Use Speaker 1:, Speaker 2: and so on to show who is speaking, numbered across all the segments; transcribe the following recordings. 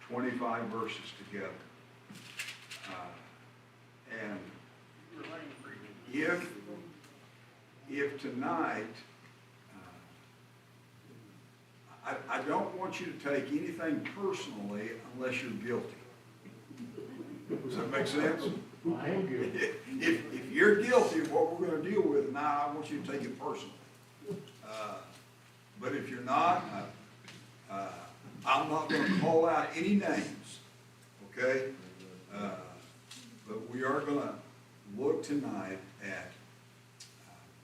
Speaker 1: 25 verses together. And if tonight, I don't want you to take anything personally unless you're guilty. Does that make sense?
Speaker 2: I am good.
Speaker 1: If you're guilty of what we're going to deal with now, I want you to take it personally. But if you're not, I'm not going to call out any names, okay? But we are going to look tonight at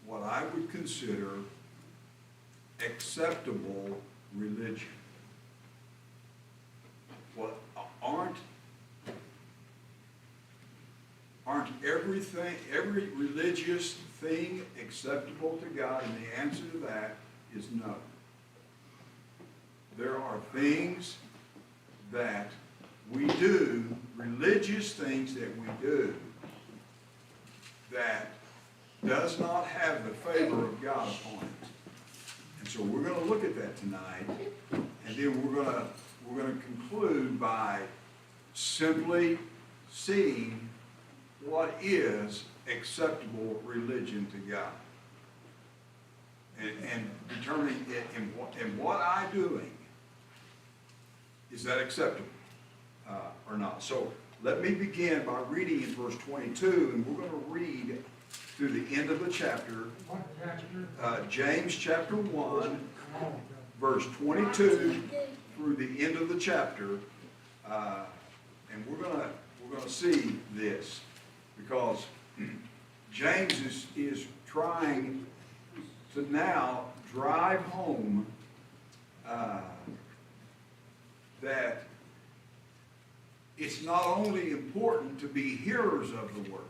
Speaker 1: what I would consider acceptable religion. What aren't every religious thing acceptable to God? And the answer to that is no. There are things that we do, religious things that we do, that does not have the favor of God upon it. And so we're going to look at that tonight, and then we're going to conclude by simply seeing what is acceptable religion to God, and determining it in what I'm doing, is that acceptable or not. So let me begin by reading in verse 22, and we're going to read through the end of the chapter.
Speaker 2: What chapter?
Speaker 1: James chapter 1, verse 22 through the end of the chapter, and we're gonna see this, because James is trying to now drive home that it's not only important to be hearers of the word,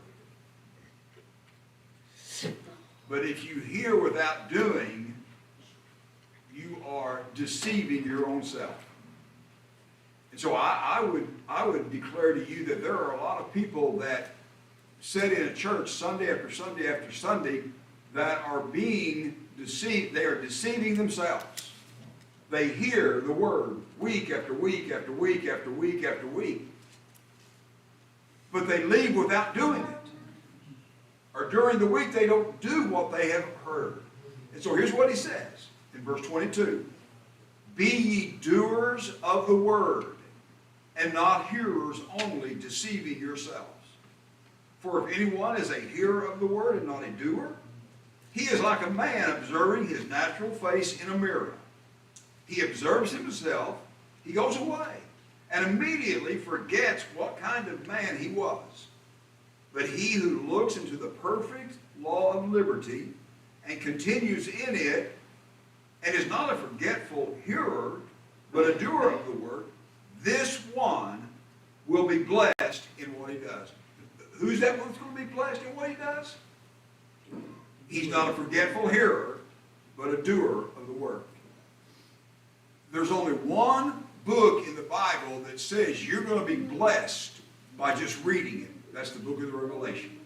Speaker 1: but if you hear without doing, you are deceiving your own self. And so I would declare to you that there are a lot of people that sit in a church Sunday after Sunday after Sunday that are being deceived. They are deceiving themselves. They hear the word week after week after week after week after week, but they leave without doing it. Or during the week they don't do what they have heard. And so here's what he says in verse 22. Be ye doers of the word, and not hearers only, deceiving yourselves. For if anyone is a hearer of the word and not a doer, he is like a man observing his natural face in a mirror. He observes himself, he goes away, and immediately forgets what kind of man he was. But he who looks into the perfect law of liberty and continues in it, and is not a forgetful hearer, but a doer of the word, this one will be blessed in what he does. Who's that one that's going to be blessed in what he does? He's not a forgetful hearer, but a doer of the word. There's only one book in the Bible that says you're going to be blessed by just reading it. That's the book of the Revelation.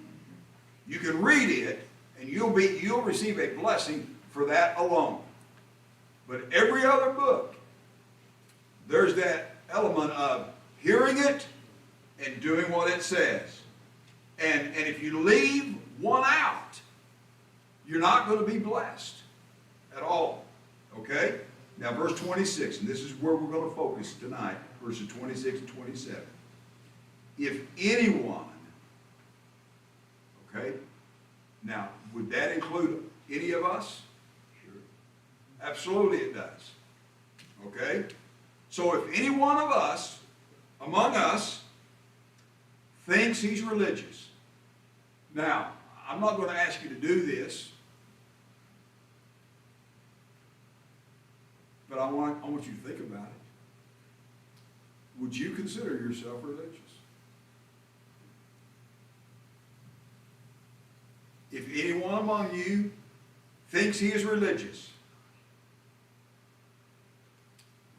Speaker 1: You can read it, and you'll receive a blessing for that alone. But every other book, there's that element of hearing it and doing what it says. And if you leave one out, you're not going to be blessed at all. Okay? Now verse 26, and this is where we're going to focus tonight, verses 26 and 27. If anyone, okay? Now, would that include any of us? Sure. Absolutely it does. Okay? So if any one of us, among us, thinks he's religious. Now, I'm not going to ask you to do this, but I want you to think about it. Would you consider yourself religious? If anyone among you thinks he is religious,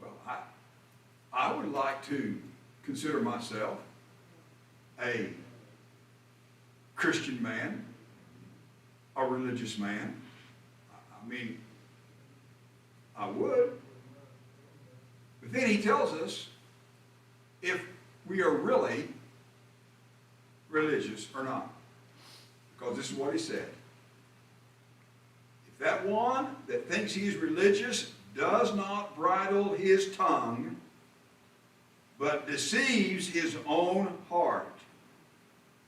Speaker 1: well, I would like to consider myself a Christian man, a religious man. I mean, I would. But then he tells us we are really religious or not. Because this is what he said. If that one that thinks he is religious does not bridle his tongue, but deceives his own heart,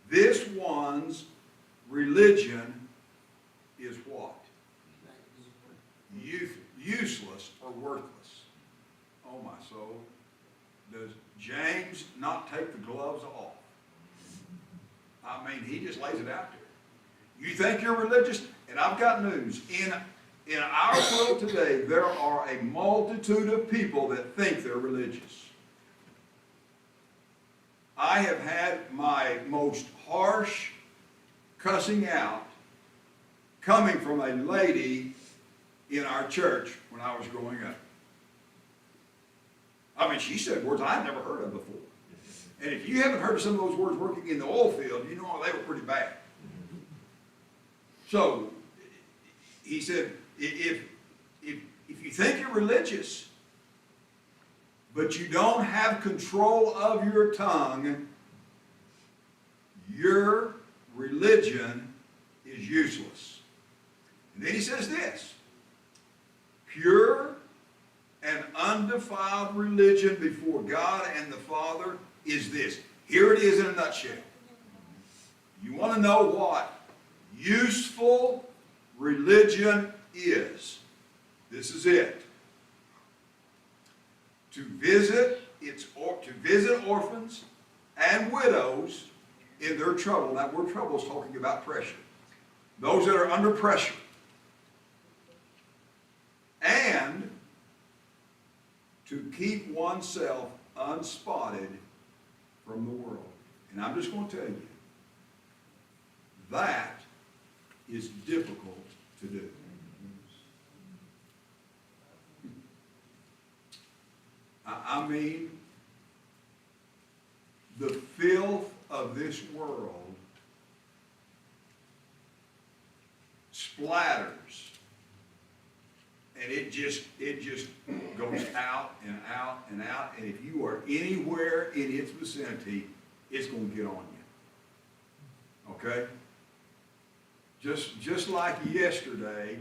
Speaker 1: this one's religion is what? Useless or worthless. Oh my soul. Does James not take the gloves off? I mean, he just lays it out there. You think you're religious? And I've got news. In our world today, there are a multitude of people that think they're religious. I have had my most harsh cussing out coming from a lady in our church when I was growing up. I mean, she said words I'd never heard of before. And if you haven't heard of some of those words working in the oil field, you know they were pretty bad. So, he said, if you think you're religious, but you don't have control of your tongue, your religion is useless. And then he says this, pure and undefiled religion before God and the Father is this. Here it is in a nutshell. You want to know what useful religion is? This is it. To visit orphans and widows in their trouble. That word trouble is talking about pressure. Those that are under pressure. And to keep oneself unspotted from the world. And I'm just going to tell you, that is difficult to do. I mean, the filth of this world splatters, and it just goes out and out and out, and if you are anywhere in its vicinity, it's going to get on you. Okay? Just like yesterday,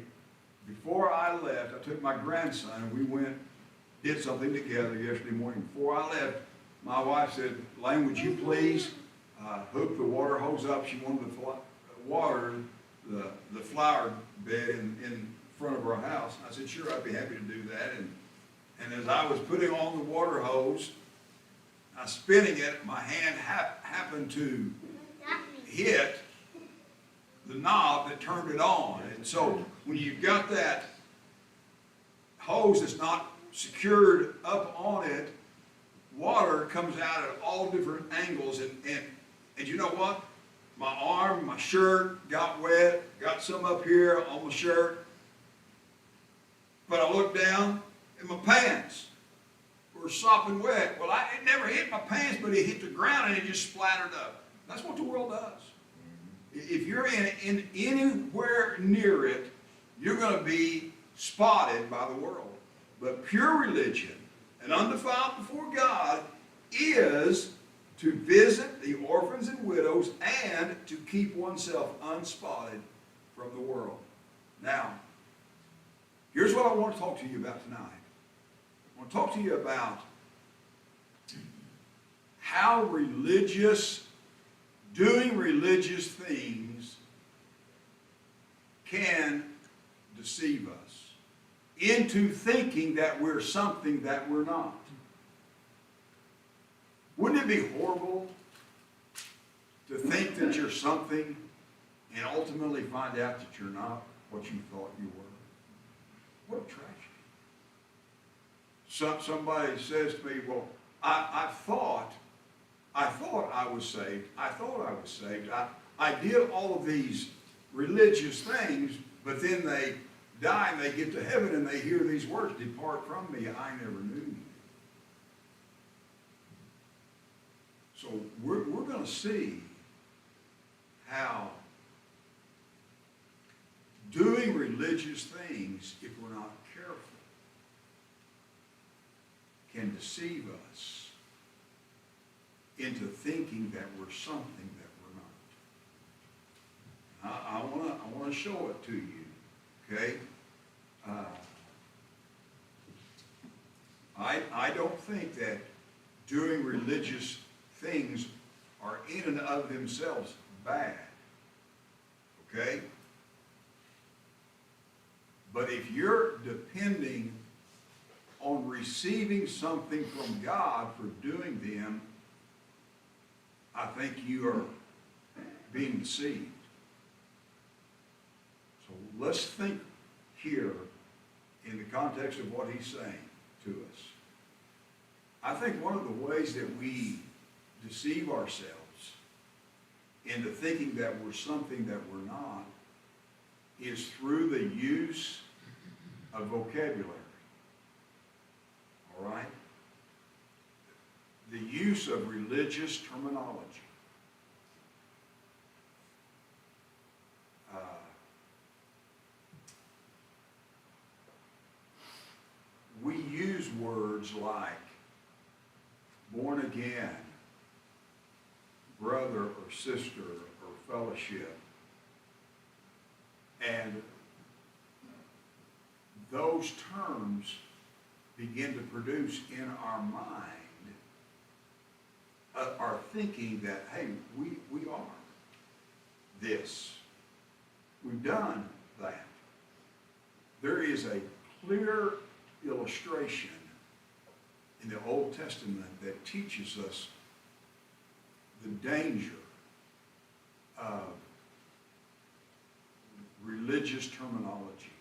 Speaker 1: before I left, I took my grandson and we did something together yesterday morning. Before I left, my wife said, Lane, would you please hook the water hose up? She wanted to water the flower bed in front of our house. I said, sure, I'd be happy to do that. And as I was putting on the water hose, I was spinning it, my hand happened to hit the knob that turned it on. And so when you've got that hose that's not secured up on it, water comes out at all different angles. And you know what? My arm, my shirt got wet, got some up here on my shirt. But I looked down and my pants were sopping wet. Well, it never hit my pants, but it hit the ground and it just splattered up. That's what the world does. If you're in anywhere near it, you're going to be spotted by the world. But pure religion and undefiled before God is to visit the orphans and widows and to keep oneself unspotted from the world. Now, here's what I want to talk to you about tonight. I want to talk to you about how doing religious things can deceive us into thinking that we're something that we're not. Wouldn't it be horrible to think that you're something and ultimately find out that you're not what you thought you were? What a tragedy. Somebody says to me, well, I thought I was saved. I thought I was saved. I did all of these religious things, but then they die and they get to heaven and they hear these words, depart from me, I never knew you. So we're going to see how doing religious things, if we're not careful, can deceive us into thinking that we're something that we're not. I want to show it to you, okay? I don't think that doing religious things are in and of themselves bad, okay? But if you're depending on receiving something from God for doing them, I think you are being deceived. So let's think here in the context of what he's saying to us. I think one of the ways that we deceive ourselves into thinking that we're something that we're not is through the use of vocabulary. All right? The use of religious terminology. We use words like born again, brother or sister or fellowship. And those terms begin to produce in our mind our thinking that, hey, we are this. We've done that. There is a clear illustration in the Old Testament that teaches us the danger of religious terminology,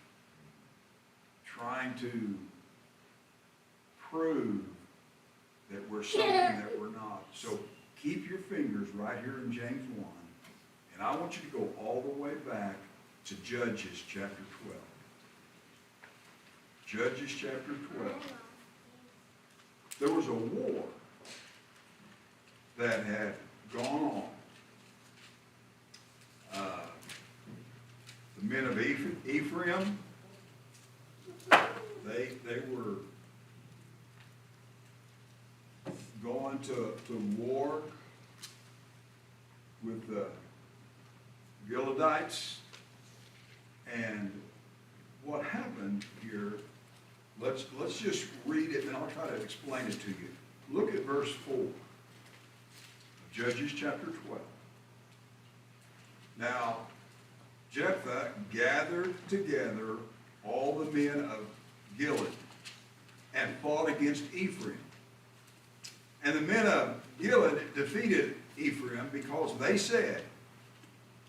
Speaker 1: trying to prove that we're something that we're not. So keep your fingers right here in James 1, and I want you to go all the way back to Judges chapter 12. Judges chapter 12. There was a war that had gone on. The men of Ephraim, they were going to war with the Gileadites. And what happened here, let's just read it and I'll try to explain it to you. Look at verse 4 of Judges chapter 12. Now, Jephthah gathered together all the men of Gilead and fought against Ephraim. And the men of Gilead defeated Ephraim because they said,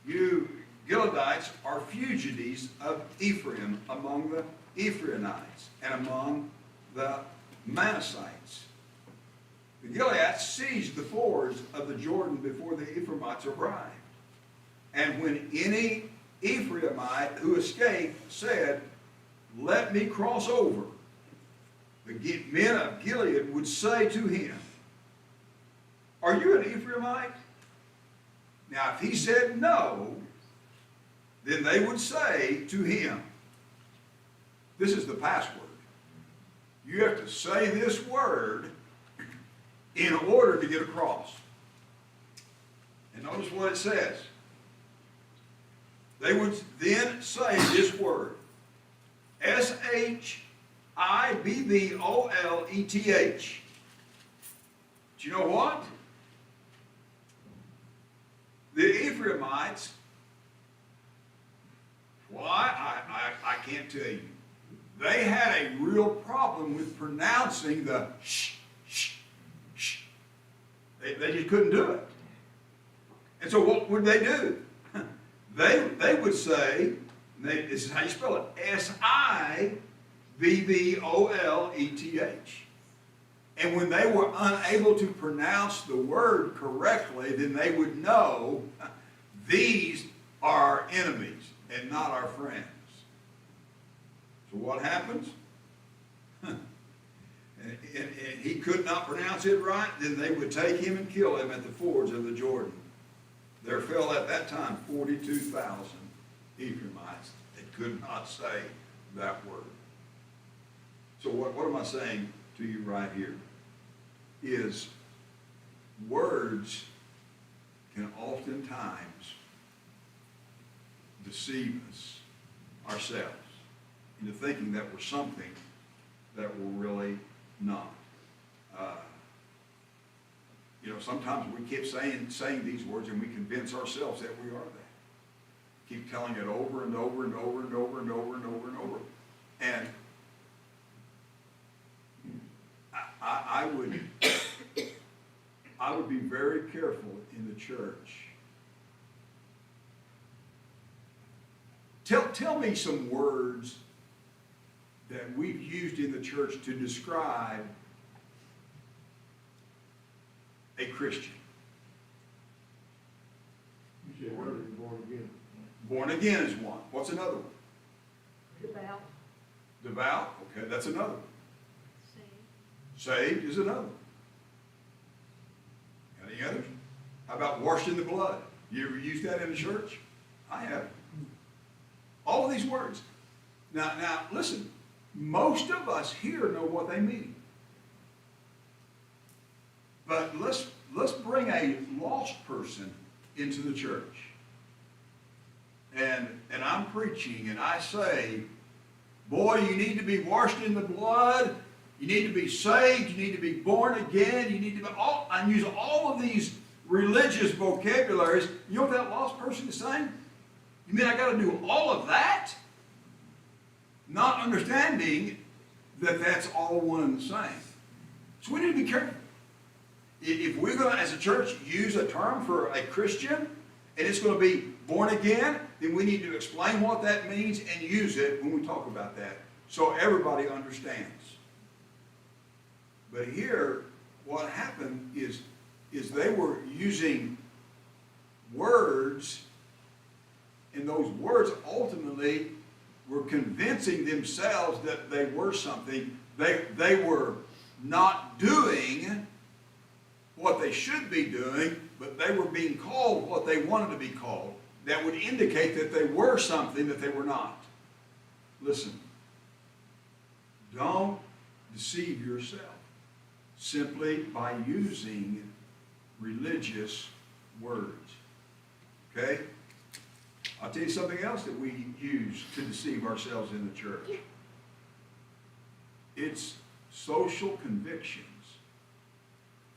Speaker 1: you Gileadites are fugitives of Ephraim among the Ephraimites and among the Manassites. The Gileadites seized the fords of the Jordan before the Ephraimites arrived. And when any Ephraimite who escaped said, let me cross over, the men of Gilead would say to him, are you an Ephraimite? Now if he said no, then they would say to him, this is the password. You have to say this word in order to get across. And notice what it says. They would then say this word, S-H-I-B-B-O-L-E-T-H. Do you know what? The Ephraimites, why? I can't tell you. They had a real problem with pronouncing the sh, sh, sh. They just couldn't do it. And so what would they do? They would say, this is how you spell it, S-I-B-B-O-L-E-T-H. And when they were unable to pronounce the word correctly, then they would know these are our enemies and not our friends. So what happens? And he could not pronounce it right, then they would take him and kill him at the fords of the Jordan. There fell at that time 42,000 Ephraimites that could not say that word. So what am I saying to you right here? Is words can oftentimes deceive us ourselves into thinking that we're something that we're really not. Sometimes we keep saying these words and we convince ourselves that we are that. Keep telling it over and over and over and over and over and over and over. And I would be very careful in the church. Tell me some words that we've used in the church to describe a Christian.
Speaker 2: You said earlier, born again.
Speaker 1: Born again is one. What's another one?
Speaker 3: Devout.
Speaker 1: Devout. Okay, that's another one.
Speaker 3: Saved.
Speaker 1: Saved is another one. Any others? How about washed in the blood? You ever used that in the church? I have. All of these words. Now, listen. Most of us here know what they mean. But let's bring a lost person into the church. And I'm preaching and I say, boy, you need to be washed in the blood. You need to be saved. You need to be born again. You need to be I use all of these religious vocabularies. You know what that lost person is saying? You mean I got to do all of that? Not understanding that that's all one and the same. So we need to be careful. If we're going to, as a church, use a term for a Christian, and it's going to be born again, then we need to explain what that means and use it when we talk about that so everybody understands. But here, what happened is they were using words, and those words ultimately were convincing themselves that they were something. They were not doing what they should be doing, but they were being called what they wanted to be called. That would indicate that they were something that they were not. Listen, don't deceive yourself simply by using religious words. Okay? I'll tell you something else that we use to deceive ourselves in the church. It's social convictions.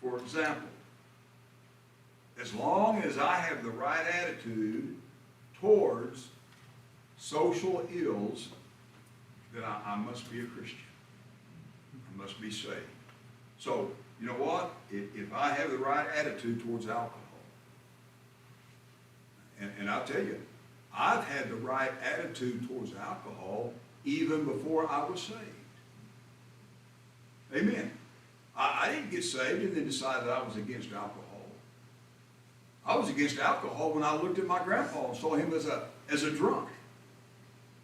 Speaker 1: For example, as long as I have the right attitude towards social ills, then I must be a Christian. I must be saved. So, you know what? If I have the right attitude towards alcohol, and I'll tell you, I've had the right attitude towards alcohol even before I was saved. Amen. I didn't get saved and then decide that I was against alcohol. I was against alcohol when I looked at my grandpa and saw him as a drunk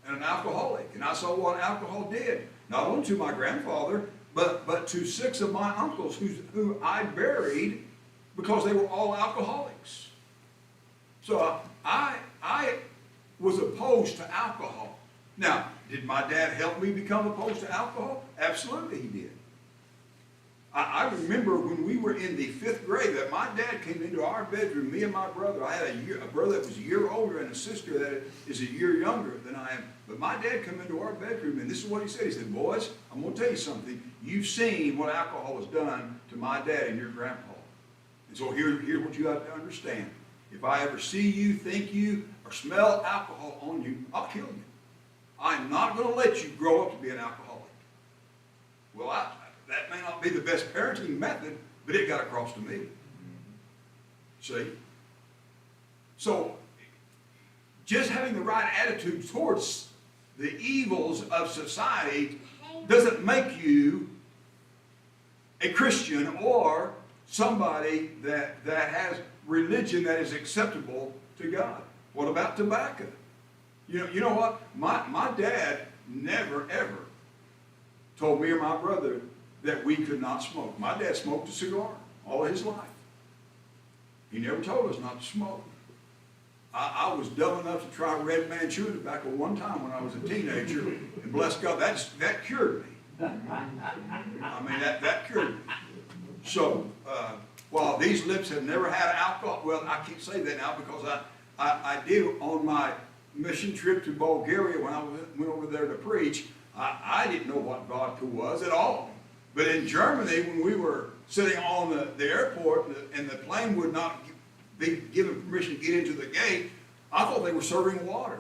Speaker 1: and an alcoholic. And I saw what alcohol did, not only to my grandfather, but to 6 of my uncles who I buried because they were all alcoholics. So I was opposed to alcohol. Now, did my dad help me become opposed to alcohol? Absolutely he did. I remember when we were in the 5th grade that my dad came into our bedroom, me and my brother. I had a brother that was a year older and a sister that is a year younger than I am. But my dad came into our bedroom and this is what he said. He said, boys, I'm going to tell you something. You've seen what alcohol has done to my dad and your grandpa. And so here's what you have to understand. If I ever see you, think you, or smell alcohol on you, I'll kill you. I'm not going to let you grow up to be an alcoholic. Well, that may not be the best parenting method, but it got across to me. See? So, just having the right attitude towards the evils of society doesn't make you a Christian or somebody that has religion that is acceptable to God. What about tobacco? You know what? My dad never, ever told me or my brother that we could not smoke. My dad smoked a cigar all his life. He never told us not to smoke. I was dumb enough to try Red Man chewing tobacco one time when I was a teenager, and bless God, that cured me. I mean, that cured me. So, while these lips have never had alcohol. Well, I can't say that now because I did on my mission trip to Bulgaria when I went over there to preach. I didn't know what vodka was at all. But in Germany, when we were sitting on the airport and the plane would not be given permission to get into the gate, I thought they were serving water.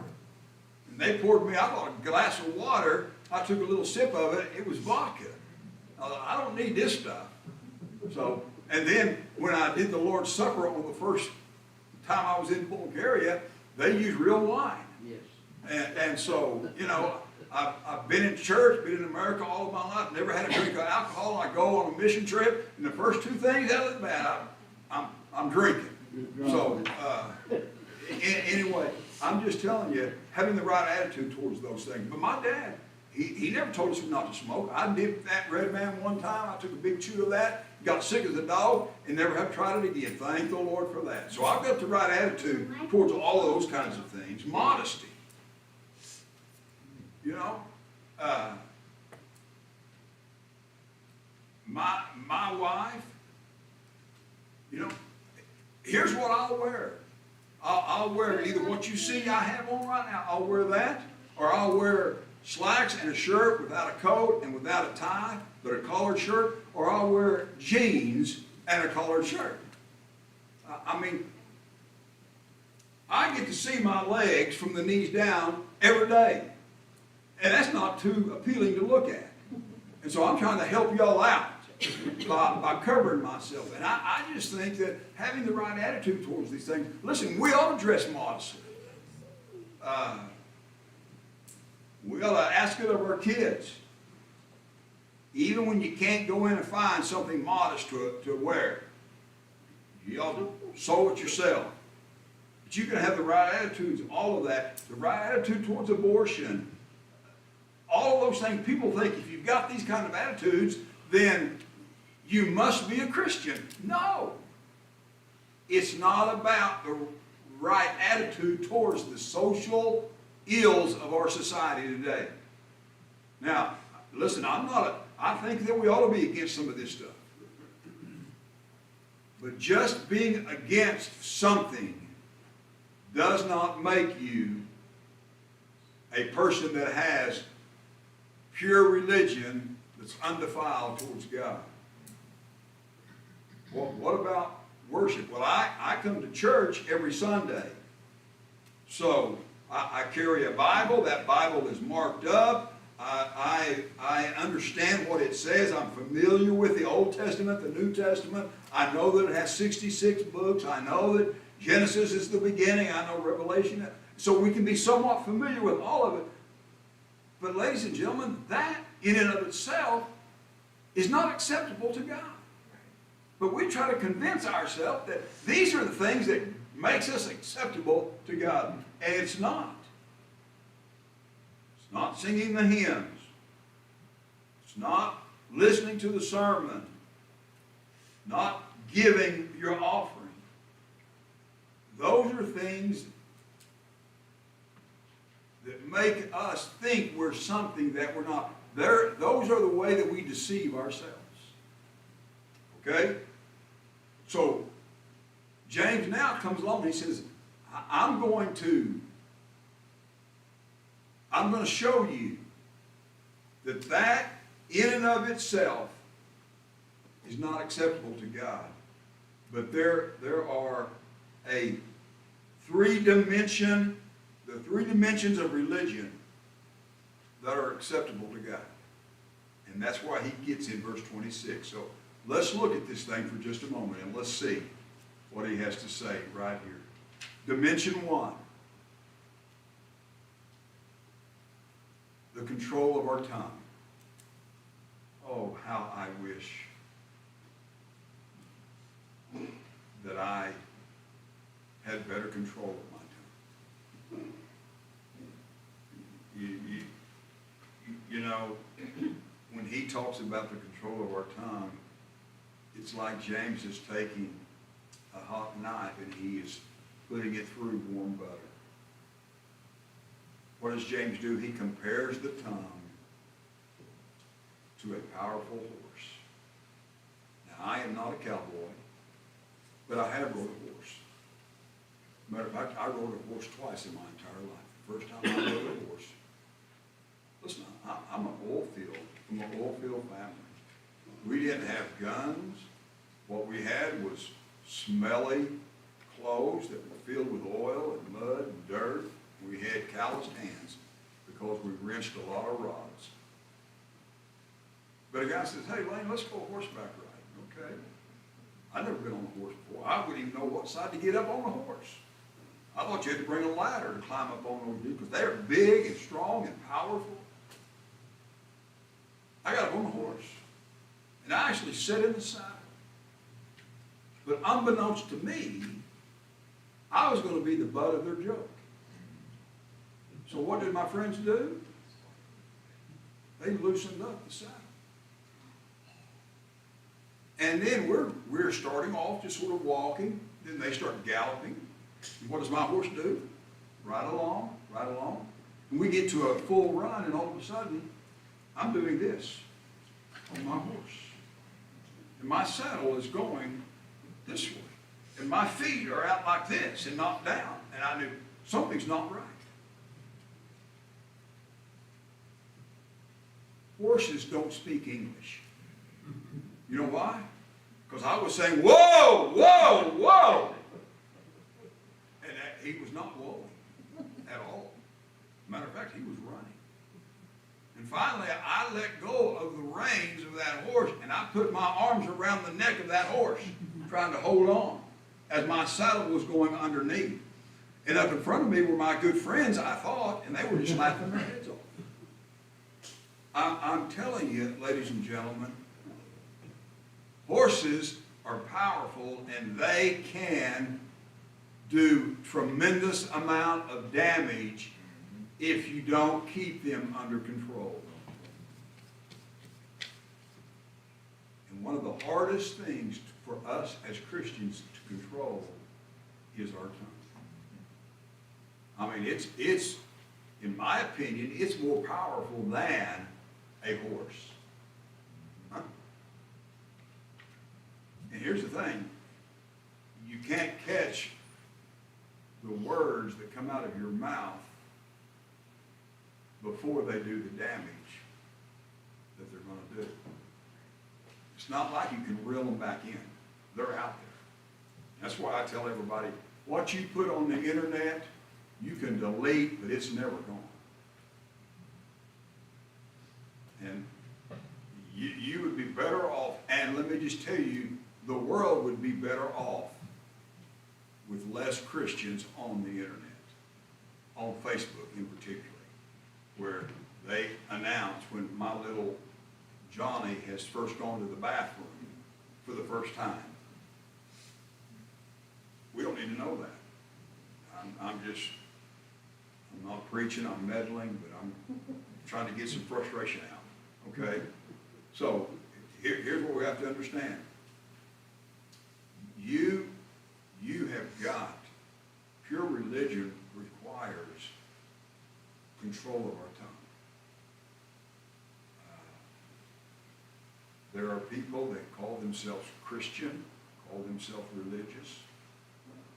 Speaker 1: And they poured me, I thought, a glass of water. I took a little sip of it. It was vodka. I don't need this stuff. So, and then when I did the Lord's Supper on the first time I was in Bulgaria, they used real wine.
Speaker 2: Yes.
Speaker 1: And so, you know, I've been in church, been in America all of my life, never had a drink of alcohol. I go on a mission trip, and the first two things out of the bat, I'm drinking. So, anyway, I'm just telling you, having the right attitude towards those things. But my dad, he never told us not to smoke. I dipped that Red Man one time. I took a big chew of that, got sick as a dog, and never have tried it again. Thank the Lord for that. So I've got the right attitude towards all of those kinds of things. Modesty. You know, my wife, you know, here's what I'll wear. I'll wear either what you see I have on right now. I'll wear that, or I'll wear slacks and a shirt without a coat and without a tie, but a collared shirt, or I'll wear jeans and a collared shirt. I mean, I get to see my legs from the knees down every day. And that's not too appealing to look at. And so I'm trying to help y'all out by covering myself. And I just think that having the right attitude towards these things, listen, we ought to dress modestly. We ought to ask it of our kids. Even when you can't go in and find something modest to wear, you ought to sew it yourself. But you can have the right attitudes, all of that, the right attitude towards abortion, all of those things. People think if you've got these kind of attitudes, then you must be a Christian. No. It's not about the right attitude towards the social ills of our society today. Now, listen, I think that we ought to be against some of this stuff. But just being against something does not make you a person that has pure religion that's undefiled towards God. Well, what about worship? Well, I come to church every Sunday. So I carry a Bible. That Bible is marked up. I understand what it says. I'm familiar with the Old Testament, the New Testament. I know that it has 66 books. I know that Genesis is the beginning. I know Revelation. So we can be somewhat familiar with all of it. But ladies and gentlemen, that in and of itself is not acceptable to God. But we try to convince ourselves that these are the things that makes us acceptable to God. And it's not. It's not singing the hymns. It's not listening to the sermon. Not giving your offering. Those are things that make us think we're something that we're not. Those are the way that we deceive ourselves. Okay? So, James now comes along and he says, I'm going to show you that in and of itself is not acceptable to God. But there are the three dimensions of religion that are acceptable to God. And that's why he gets in verse 26. So let's look at this thing for just a moment and let's see what he has to say right here. Dimension 1. The control of our tongue. Oh, how I wish that I had better control of my tongue. You know, when he talks about the control of our tongue, it's like James is taking a hot knife and he is putting it through warm butter. What does James do? He compares the tongue to a powerful horse. Now, I am not a cowboy. Matter of fact, I rode a horse twice in my entire life. The first time I rode a horse, listen, I'm from an oil field family. We didn't have guns. What we had was smelly clothes that were filled with oil and mud and dirt. We had calloused hands because we wrenched a lot of rods. But a guy says, hey, Lane, let's go horseback riding. Okay. I'd never been on a horse before. I wouldn't even know what side to get up on a horse. I thought you had to bring a ladder to climb up on those dudes because they're big and strong and powerful. I got up on the horse, and I actually sat in the saddle. But unbeknownst to me, I was going to be the butt of their joke. So what did my friends do? They loosened up the saddle. And then we're starting off just sort of walking. Then they start galloping. And what does my horse do? Right along, right along. And we get to a full run, and all of a sudden, I'm doing this on my horse. And my saddle is going this way. And my feet are out like this and not down. And I knew something's not right. Horses don't speak English. You know why? Because I was saying, whoa, whoa, whoa. And he was not whoa at all. Matter of fact, he was running. And finally, I let go of the reins of that horse, and I put my arms around the neck of that horse, trying to hold on, as my saddle was going underneath. And up in front of me were my good friends, I thought, and they were just laughing their heads off. I'm telling you, ladies and gentlemen, horses are powerful, and they can do tremendous amount of damage if you don't keep them under control. And one of the hardest things for us as Christians to control is our tongue. I mean, it's in my opinion, it's more powerful than a horse. Huh? And here's the thing. You can't catch the words that come out of your mouth before they do the damage that they're going to do. It's not like you can reel them back in. They're out there. That's why I tell everybody, what you put on the internet, you can delete, but it's never gone. And you would be better off, and let me just tell you, the world would be better off with less Christians on the internet, on Facebook in particular, where they announce when my little Johnny has first gone to the bathroom for the first time. We don't need to know that. I'm not preaching, I'm meddling, but I'm trying to get some frustration out, okay? So here's what we have to understand. You have got, pure religion requires control of our tongue. There are people that call themselves Christian, call themselves religious,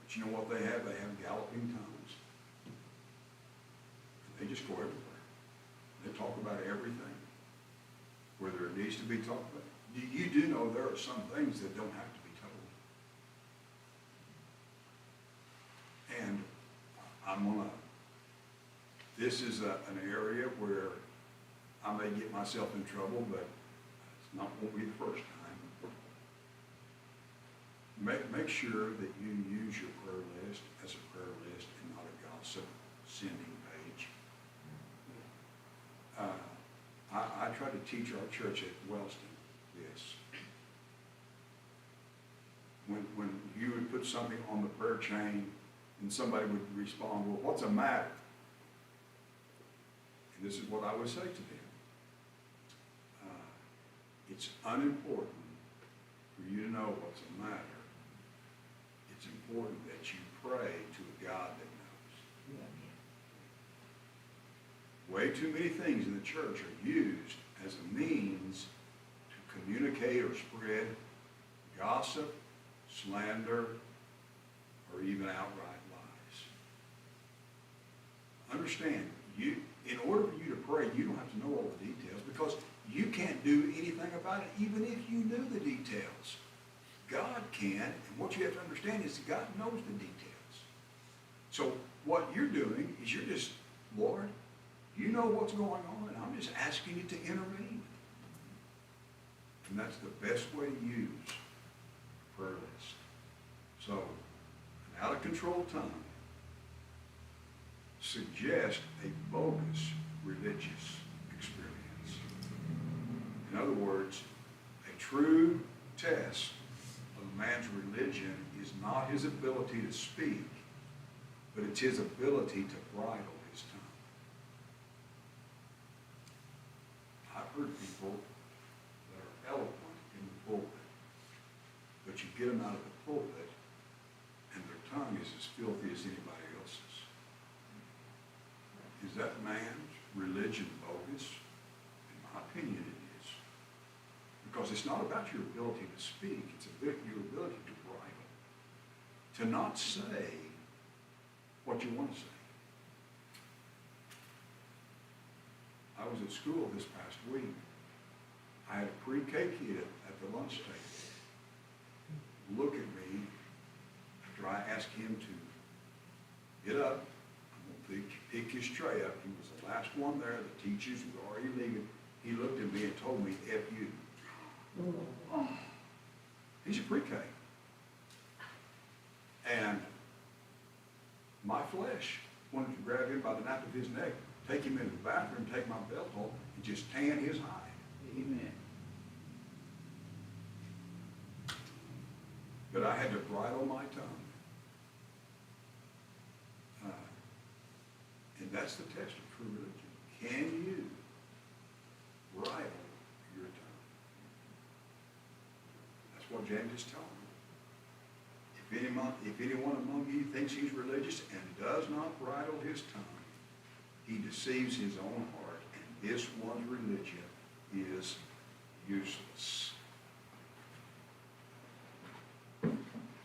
Speaker 1: but you know what they have? They have galloping tongues. They just go everywhere. They talk about everything, whether it needs to be talked about. You do know there are some things that don't have to be told. And this is an area where I may get myself in trouble, but it's won't be the first time. Make sure that you use your prayer list as a prayer list and not a gossip sending page. I try to teach our church at Wellston this. When you would put something on the prayer chain and somebody would respond, well, what's the matter? And this is what I would say to them. It's unimportant for you to know what's the matter. It's important that you pray to a God that knows. Way too many things in the church are used as a means to communicate or spread gossip, slander, or even outright lies. understand, in order for you to pray, you don't have to know all the details because you can't do anything about it, even if you knew the details. God can, and what you have to understand is God knows the details. So what you're doing is you're just, Lord, you know what's going on, and I'm just asking you to intervene. And that's the best way to use a prayer list. So, an out-of-control tongue suggests a bogus religious experience. In other words, a true test of a man's religion is not his ability to speak, but it's his ability to bridle his tongue. I've heard people that are eloquent in the pulpit, but you get them out of the pulpit, and their tongue is as filthy as anybody else's. Is that man's religion bogus? In my opinion, it is. Because it's not about your ability to speak, it's your ability to bridle. To not say what you want to say. I was at school this past week. I had a pre-K kid at the lunch table look at me after I asked him to get up. I'm going to pick his tray up. He was the last one there. The teachers were already leaving. He looked at me and told me, F you. Oh. He's a pre-K. And my flesh wanted to grab him by the nape of his neck, take him into the bathroom, take my belt off, and just tan his hide.
Speaker 4: Amen.
Speaker 1: But I had to bridle my tongue. And that's the test of true religion. Can you bridle your tongue? That's what James is telling me. If anyone among you thinks he's religious and does not bridle his tongue, he deceives his own heart, and this one's religion is useless.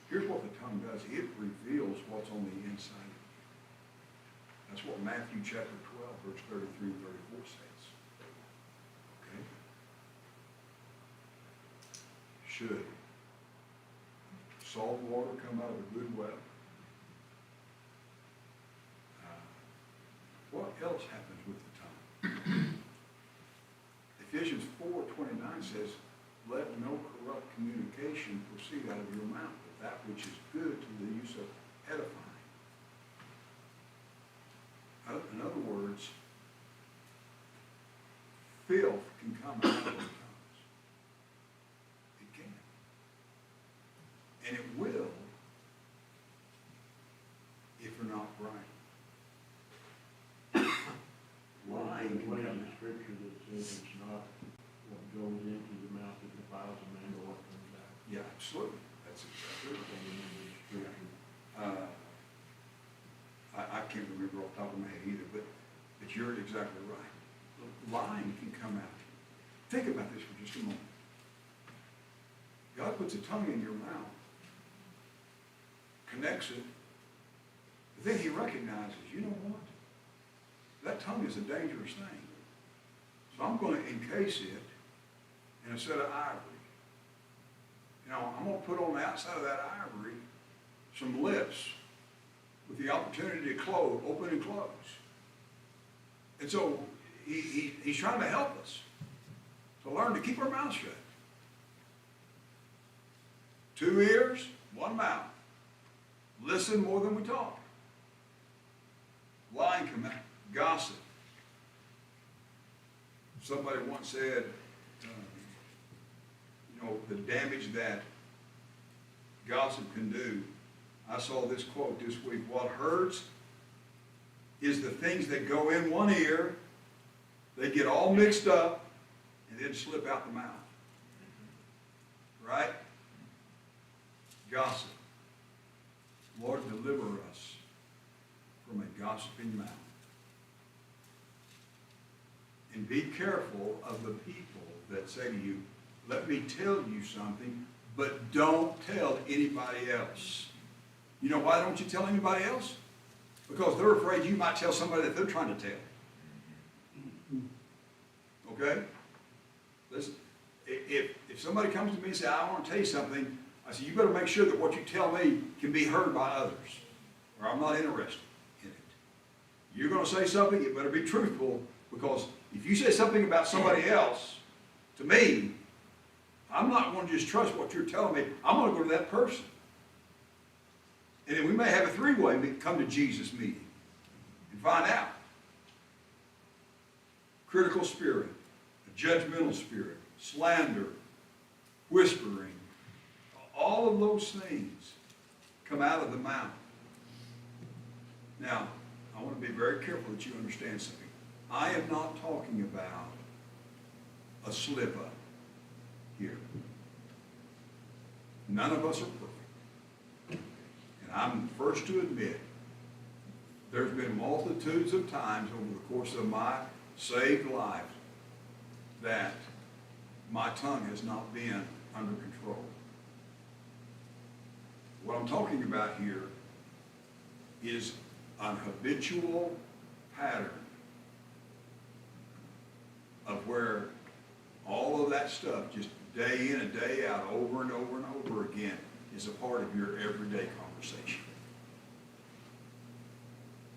Speaker 1: Here's what the tongue does. It reveals what's on the inside of you. That's what Matthew chapter 12, verse 33 and 34 says. Okay? Should salt water come out of a good well? What else happens with the tongue? Ephesians 4:29 says, let no corrupt communication proceed out of your mouth, but that which is good to the use of edifying. In other words, filth can come out of our tongues. It can. And it will if we're not right. Lying can
Speaker 2: There's
Speaker 1: come
Speaker 2: a
Speaker 1: out.
Speaker 2: scripture that says it's not what goes into the mouth that defiles a man, but what comes out.
Speaker 1: Yeah, absolutely. That's exactly
Speaker 2: I
Speaker 1: right.
Speaker 2: remember the scripture.
Speaker 1: I can't remember off the top of my head either, but you're exactly right. Lying can come out. Think about this for just a moment. God puts a tongue in your mouth, connects it, but then he recognizes, you know what? That tongue is a dangerous thing. So I'm going to encase it in a set of ivory. You know, I'm going to put on the outside of that ivory some lips with the opportunity to close, open and close. And so he's trying to help us to learn to keep our mouths shut. 2 ears, 1 mouth. Listen more than we talk. Lying come out. Gossip. Somebody once said, the damage that gossip can do. I saw this quote this week. What hurts is the things that go in one ear, they get all mixed up, and then slip out the mouth. Right? Gossip. Lord, deliver us from a gossiping mouth. And be careful of the people that say to you, let me tell you something, but don't tell anybody else. You know why don't you tell anybody else? Because they're afraid you might tell somebody that they're trying to tell. Okay? Listen, if somebody comes to me and says, I want to tell you something, I say, you better make sure that what you tell me can be heard by others, or I'm not interested in it. You're going to say something, it better be truthful, because if you say something about somebody else to me, I'm not going to just trust what you're telling me. I'm going to go to that person. And then we may have a three-way come to Jesus meeting and find out. Critical spirit, a judgmental spirit, slander, whispering, all of those things come out of the mouth. Now, I want to be very careful that you understand something. I am not talking about a slip-up here. None of us are perfect. And I'm the first to admit, there's been multitudes of times over the course of my saved life that my tongue has not been under control. What I'm talking about here is an habitual pattern of where all of that stuff, just day in and day out, over and over and over again, is a part of your everyday conversation.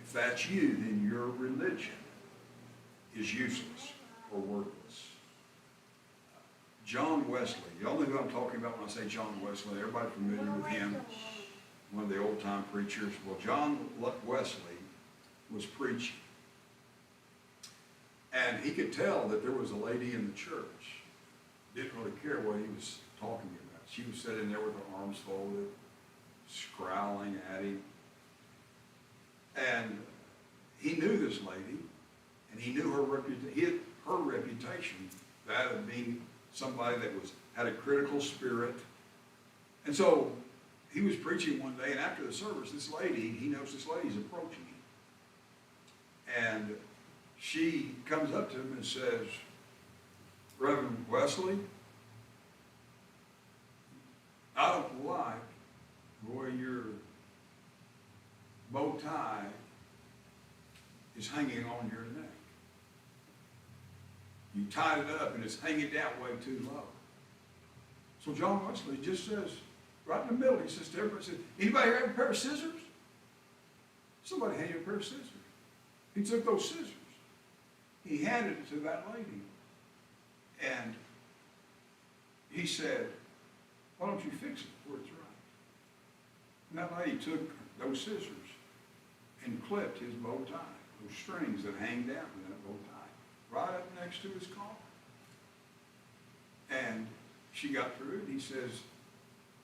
Speaker 1: If that's you, then your religion is useless or worthless. John Wesley, y'all know who I'm talking about when I say John Wesley. Everybody familiar with him? One of the old-time preachers. Well, John Wesley was preaching. And he could tell that there was a lady in the church. Didn't really care what he was talking about. She was sitting there with her arms folded, scowling at him. And he knew this lady, and he knew her reputation, that of being somebody that had a critical spirit. And so he was preaching one day, and after the service, he knows this lady's approaching him. And she comes up to him and says, Reverend Wesley, I don't like the way your bow tie is hanging on your neck. You tied it up and it's hanging down way too low. So John Wesley just says, right in the middle, he says to everybody, says, anybody here have a pair of scissors? Somebody handed a pair of scissors. He took those scissors. He handed it to that lady. And he said, why don't you fix it before it's right? And that lady took those scissors and clipped his bow tie, those strings that hang down from that bow tie, right up next to his collar. And she got through it, and he says,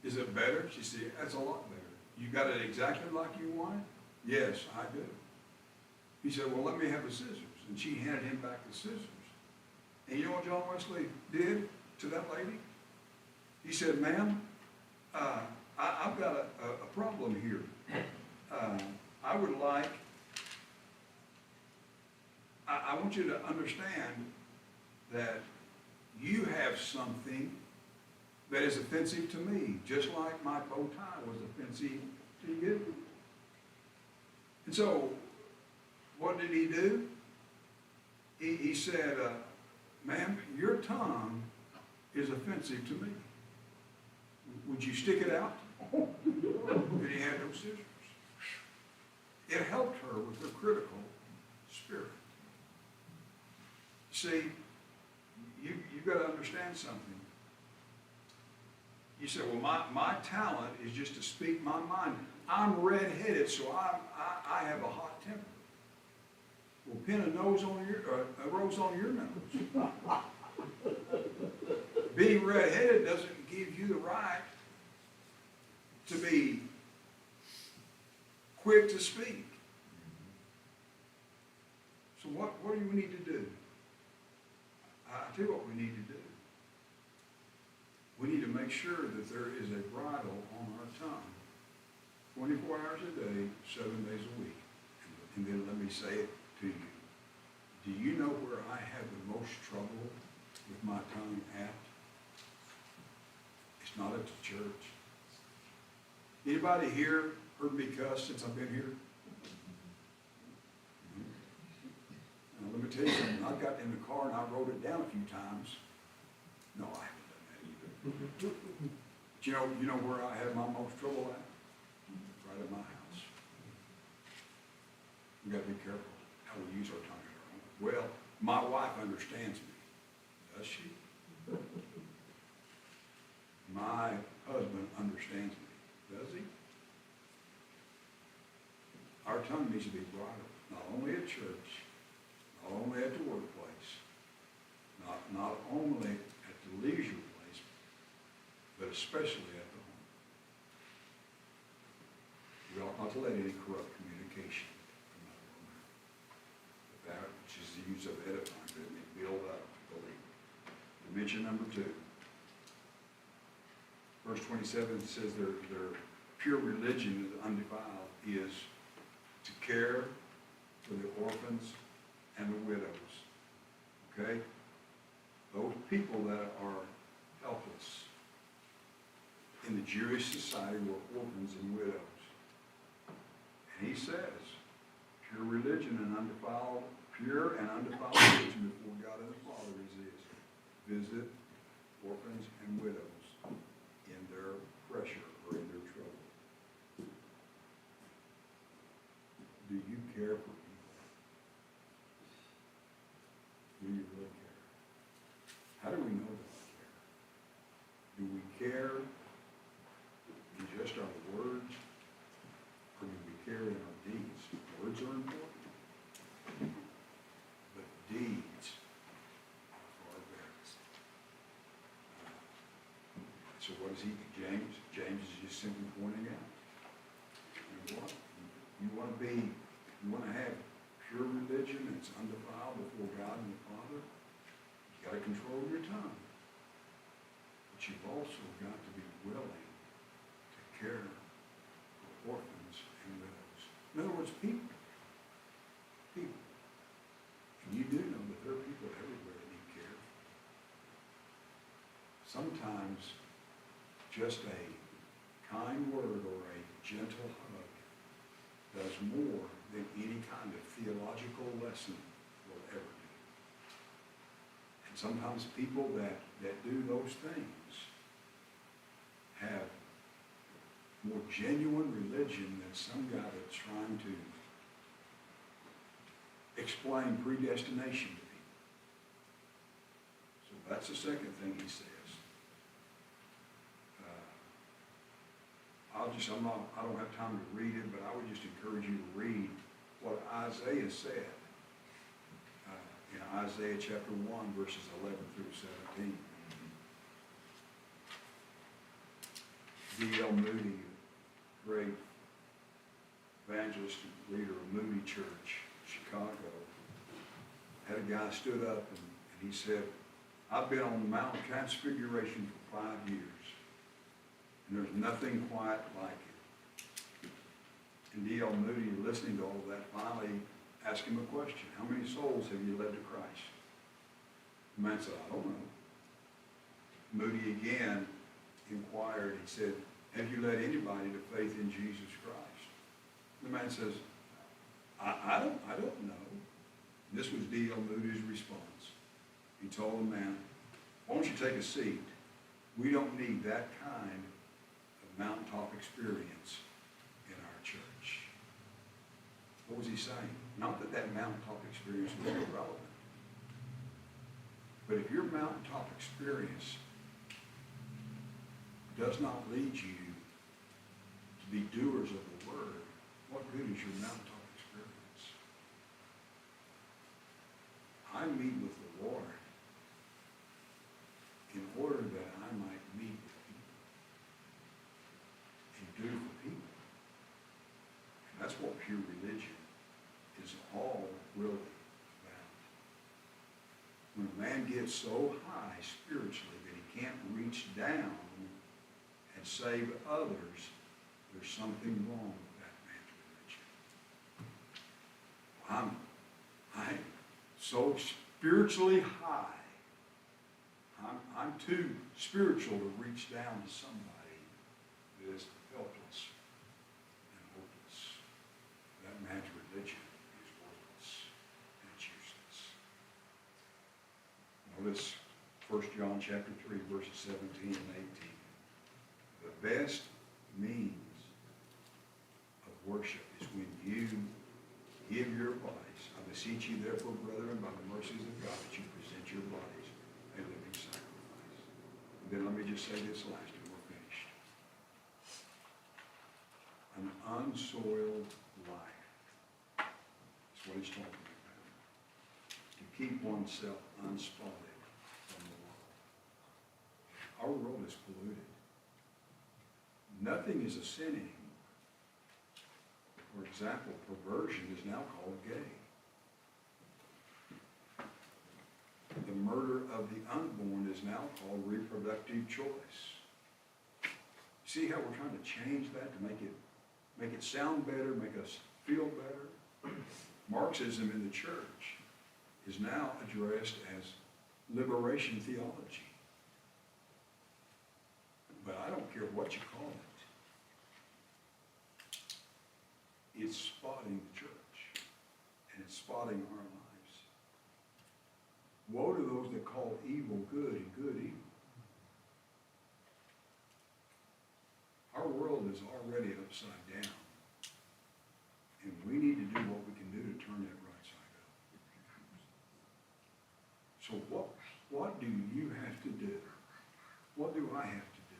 Speaker 1: is it better? She said, that's a lot better. You got it exactly like you wanted? Yes, I do. He said, well, let me have the scissors. And she handed him back the scissors. And you know what John Wesley did to that lady? He said, ma'am, I've got a problem here. I would like, I want you to understand that you have something that is offensive to me, just like my bow tie was offensive to you. And so, what did he do? He said, ma'am, your tongue is offensive to me. Would you stick it out? And he had those scissors. It helped her with her critical spirit. See, you've got to understand something. You say, well, my talent is just to speak my mind. I'm red-headed, so I have a hot temper. Well, pin a rose on your nose. Being red-headed doesn't give you the right to be quick to speak. So what do we need to do? I'll tell you what we need to do. We need to make sure that there is a bridle on our tongue 24 hours a day, 7 days a week. And then let me say it to you. Do you know where I have the most trouble with my tongue at? It's not at the church. Anybody here heard me cuss since I've been here? tell you something, I got in the car and I wrote it down a few times. No, I haven't done that either. But you know where I have my most trouble at? Right at my house. We gotta be careful how we use our tongue at our home. Well, my wife understands me. Does she? My husband understands me. Does he? Our tongue needs to be bridled, not only at church, not only at the workplace, not only at the leisure place, but especially at the home. We ought not to let any corrupt communication come out of our mouth. But that which is the use of edifying, that it may build up the believer. Dimension number 2. Verse 27 says their pure religion is undefiled, is to care for the orphans and the widows. Okay? Those people that are helpless in the Jewish society were orphans and widows. And he says, pure religion and undefiled, pure and undefiled religion before God and the Father is this: visit orphans and widows in their pressure or in their trouble. Do you care for people? Do you really care? How do we know that we care? Do we care in just our words, or do we care in our deeds? Words are important, but deeds are far better. So what is he, James? James is just simply pointing out, you know what? You want to have pure religion that's undefiled before God and the Father, you got to control your tongue. But you've also got to be willing to care for orphans and widows. In other words, people. People. And you do know that there are people everywhere that need care. Sometimes just a kind word or a gentle hug does more than any kind of theological lesson will ever do. And sometimes people that do those things have more genuine religion than some guy that's trying to explain predestination to people. So that's the second thing he says. I don't have time to read it, but I would just encourage you to read what Isaiah said in Isaiah chapter 1, verses 11 through 17. D.L. Moody, great evangelist and leader of Moody Church, Chicago, had a guy stood up and he said, I've been on the Mount of Transfiguration for 5 years. And there's nothing quite like it. And D.L. Moody, listening to all of that, finally asked him a question. How many souls have you led to Christ? The man said, I don't know. Moody again inquired. He said, have you led anybody to faith in Jesus Christ? The man says, I don't know. And this was D.L. Moody's response. He told the man, why don't you take a seat? We don't need that kind mountaintop experience in our church. What was he saying? Not that mountaintop experience was irrelevant, but if your mountaintop experience does not lead you to be doers of the word, what good is your mountaintop experience? I meet with the Lord in order that I might meet with people and do for people. And that's what pure religion is all really about. When a man gets so high spiritually that he can't reach down and save others, there's something wrong with that man's religion. I'm so spiritually high. I'm too spiritual to reach down to somebody that is helpless and hopeless. That man's religion is worthless and it's useless. John chapter 3, verses 17 and 18. The best means of worship is when you give your bodies. I beseech you, therefore, brethren, by the mercies of God, that you present your bodies a living sacrifice. And then let me just say this last, and we're finished. An unsoiled life is what he's talking about. To keep oneself unspotted from the world. Our world is polluted. Nothing is a sin anymore. For example, perversion is now called gay. The murder of the unborn is now called reproductive choice. See how we're trying to change that to make it sound better, make us feel better? Marxism in the church is now addressed as liberation theology. But I don't care what you call it. It's spotting the church, and it's spotting our lives. Woe to those that call evil good and good evil. Our world is already upside down, and we need to do what we can do to turn it right side up. So what do you have to do? What do I have to do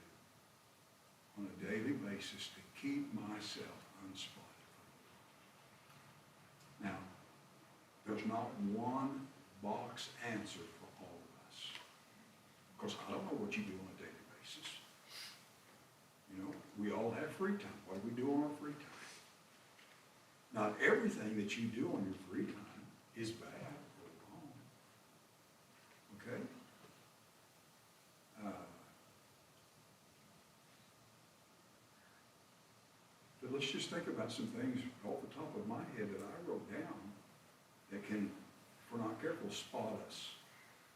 Speaker 1: on a daily basis to keep myself unspotted? Now, there's not one box answer for all of us. Because I don't know what you do on a daily basis. You know, we all have free time. What do we do on our free time? Not everything that you do on your free time is bad or wrong. Okay? But let's just think about some things off the top of my head that I wrote down that can, if we're not careful, spot us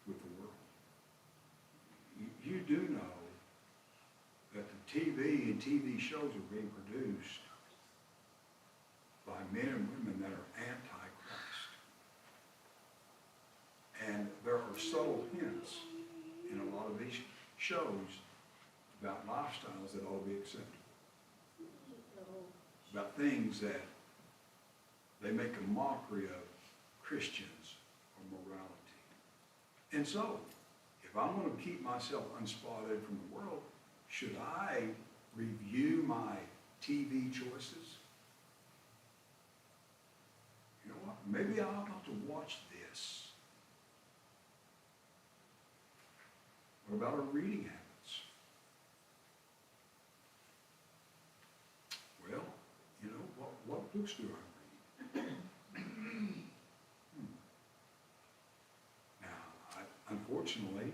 Speaker 1: with the world. You do know that the TV and TV shows are being produced by men and women that are anti-Christ. And there are subtle hints in a lot of these shows about lifestyles that ought to be acceptable. About things that they make a mockery of Christians or morality. And so, if I'm going to keep myself unspotted from the world, should I review my TV choices? You know what? Maybe I ought not to watch this. What about our reading habits? Well, you know, what books do I read? Now, unfortunately,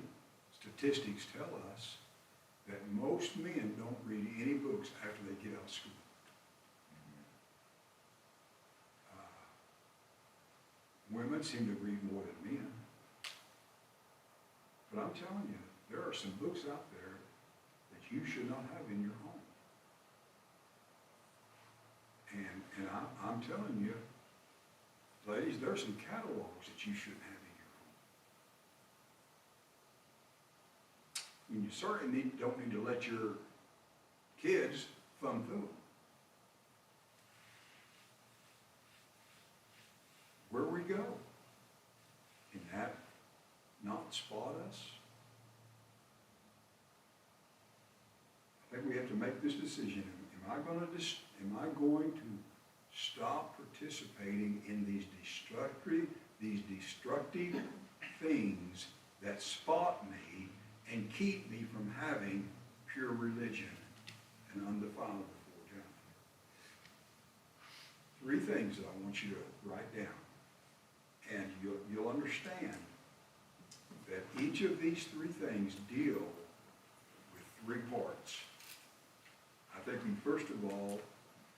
Speaker 1: statistics tell us that most men don't read any books after they get out of school. Women seem to read more than men. But I'm telling you, there are some books out there that you should not have in your home. And I'm telling you, ladies, there are some catalogs that you shouldn't have in your home. And you certainly don't need to let your kids thumb through them. Where we go, can that not spot us? I think we have to make this decision. Am I going to stop participating in these destructive things that spot me and keep me from having pure religion and undefiled before God? 3 things that I want you to write down. And you'll understand that each of these 3 things deal with 3 parts. I think first of all,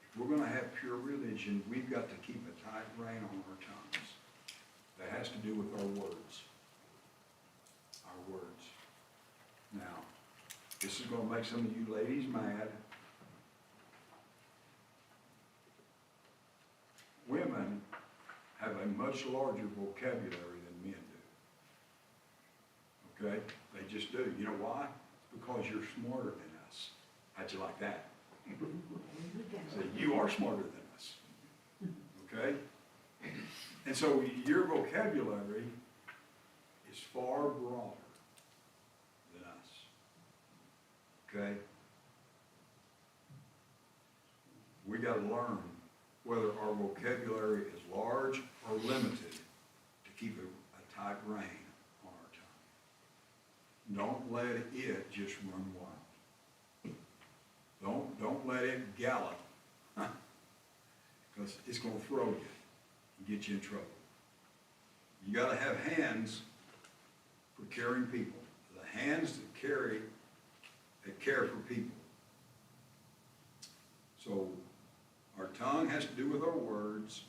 Speaker 1: if we're going to have pure religion, we've got to keep a tight rein on our tongues. That has to do with our words. Our words. Now, this is going to make some of you ladies mad. Women have a much larger vocabulary than men Okay? They just do. You know why? Because you're smarter than us. How'd you like that? So you are smarter than us. Okay? And so your vocabulary is far broader than us. Okay? We gotta learn whether our vocabulary is large or limited to keep a tight rein on our tongue. Don't let it just run wild. Don't let it gallop, because it's gonna throw you and get you in trouble. You gotta have hands for caring people. The hands that care for people. So our tongue has to do with our words.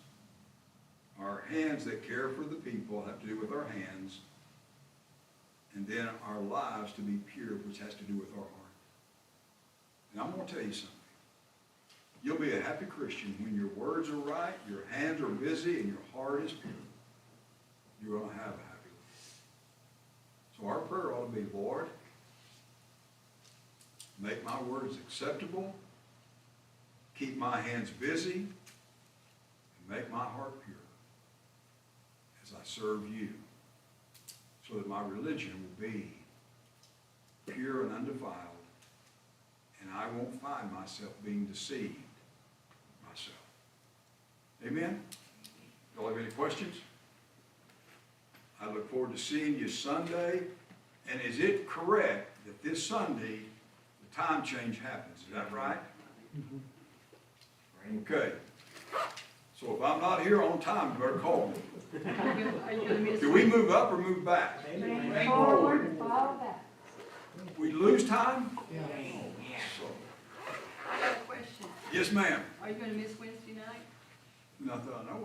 Speaker 1: Our hands that care for the people have to do with our hands. And then our lives to be pure, which has to do with our heart. And I'm going to tell you something. You'll be a happy Christian when your words are right, your hands are busy, and your heart is pure. You're going to have a happy life. So our prayer ought to be, Lord, make my words acceptable, keep my hands busy, and make my heart pure as I serve you, so that my religion will be pure and undefiled, and I won't find myself being deceived myself. Amen? Y'all have any questions? I look forward to seeing you Sunday. And is it correct that this Sunday the time change happens? Is that right? Okay. So if I'm not here on time, you better call me.
Speaker 3: Are you gonna miss?
Speaker 1: Do we move up or move back?
Speaker 3: Bring forward and fall back.
Speaker 1: We lose time?
Speaker 4: Yeah.
Speaker 1: So,
Speaker 3: I got a question.
Speaker 1: yes, ma'am.
Speaker 3: Are you gonna miss Wednesday night?
Speaker 1: Nothing I know